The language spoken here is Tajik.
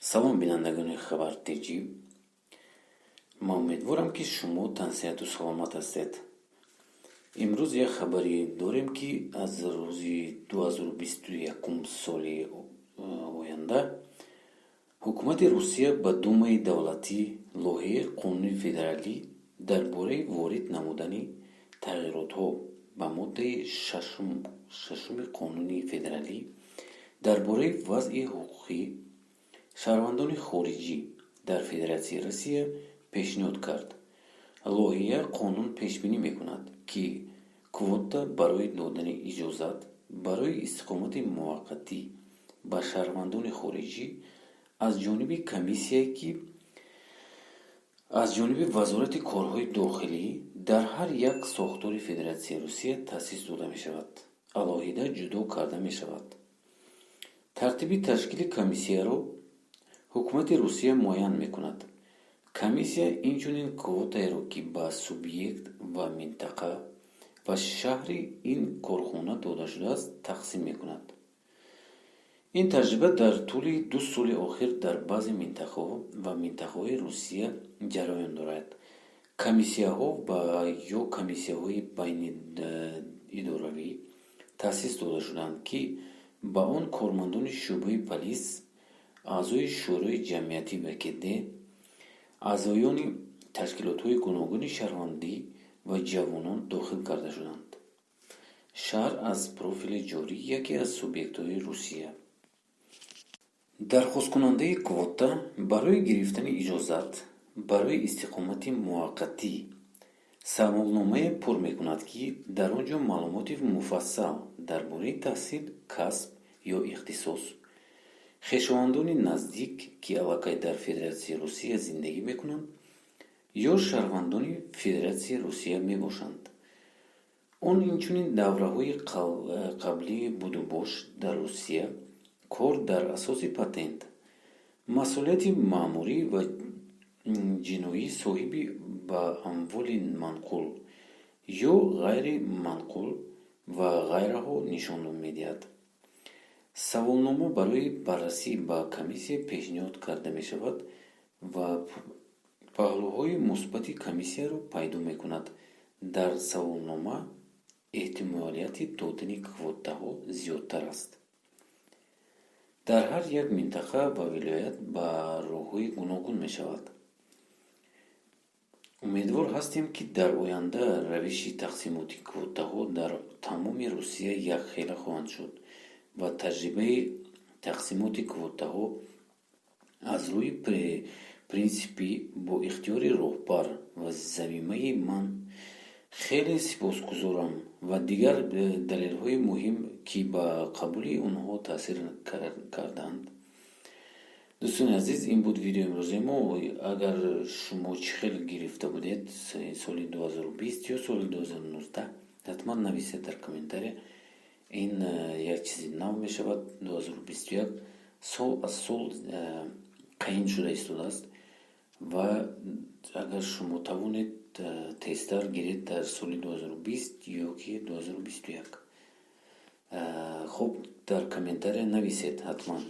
салом бинандагони хабар-тиҷи. ман умедворам ки шумо тансиҳату саломат ҳастед. имрӯз як хабаре дорем ки аз рӯзи 2021 соли оянда ҳукумати Русия ба Думаи давлатӣ лоиҳаи қонуни федералӣ дар бораи ворид намудани тағйиротҳо ба моддаи шашуми Қонуни федералӣ дар бораи вазъи ҳуқуқи шаҳрвандони хориҷӣ дар Федератсияи Русия пешниҳод кард. лоиҳаи қонун пешбинӣ мекунад, ки квота барои додани иҷозат барои истиқомати муваққатӣ ба шаҳрвандони хориҷӣ аз ҷониби комиссияе ки аз ҷониби Вазорати корҳои дохилӣ дар ҳар як сохтори Федератсияи Русия таъсис дода мешавад, алоҳида ҷудо карда мешавад. тартиби ташкили комиссияро ҳукумати Русия муайян мекунад. комиссия инчунин квотаеро ки ба субъект ва минтақа ва шаҳри ин корхона дода шудааст тақсим мекунад. ин таҷриба дар тӯли 2 соли охир дар баъзе минтақаҳо ва минтақаҳои Русия ҷараён дорад. комиссияҳо ё комиссияҳои байниидоравӣ таъсис дода шуданд, ки ба он кормандони шӯъбаи полис, аъзои шӯрои ҷамъиятӣ ВКД, аъзоёни ташкилотҳои гуногуни шаҳрвандӣ ва ҷавонон дохил карда шуданд. шаҳр аз профили ҷорӣ яке аз субъектҳои Русия. дархосткунандаи квота барои гирифтани иҷозат барои истиқомати муваққатӣ саволномае пур мекунад, ки дар он ҷо маълумоти муфассал дар бораи таҳсил, касб ё ихтисос, хешовандони наздик, ки аллакай дар Федератсияи Русия зиндагӣ мекунанд ё шаҳрвандони Федератсияи Русия мебошанд. он инчунин давраҳои қаблии будубош дар Русия, кор дар асоси патент, масъулияти маъмурӣ ва ҷиноӣ соҳиби ба амволи манқул ё ғайри манқул ва ғайраҳо нишон медиҳад. саволнома барои баррасӣ ба комиссия пешниҳод карда мешавад ва паҳлӯҳои мусбати комиссияро пайдо мекунад. дар саволнома эҳтимолияти додани квотаҳо зиёдтар аст. дар ҳар як минтақа ва вилоят ба роҳҳои гуногун мешавад. умедвор ҳастем, ки дар оянда равиши тақсимоти квотаҳо дар тамоми Русия якхела хоҳанд шуд ва таҷрибаи тақсимоти квотаҳо аз рӯи принсипӣ бо ихтиёри роҳбар ва замимаи ман хеле сипосгузорам ва дигар далелҳои муҳим, ки ба қабули онҳо таъсир кардаанд. дӯстони азиз, ин буд видеои имрӯзаи мо. агар шумо чӣ хел гирифта будед соли 2020 ё соли 2019, ҳатман нависед дар комментария. ин як чизи нав мешавад. 2021 сол аз сол қаин шуда истодааст ва агар шумо тавонед тезтар гиред дар соли 2020 ё ки 2021. хуб, дар комментария нависед ҳатман.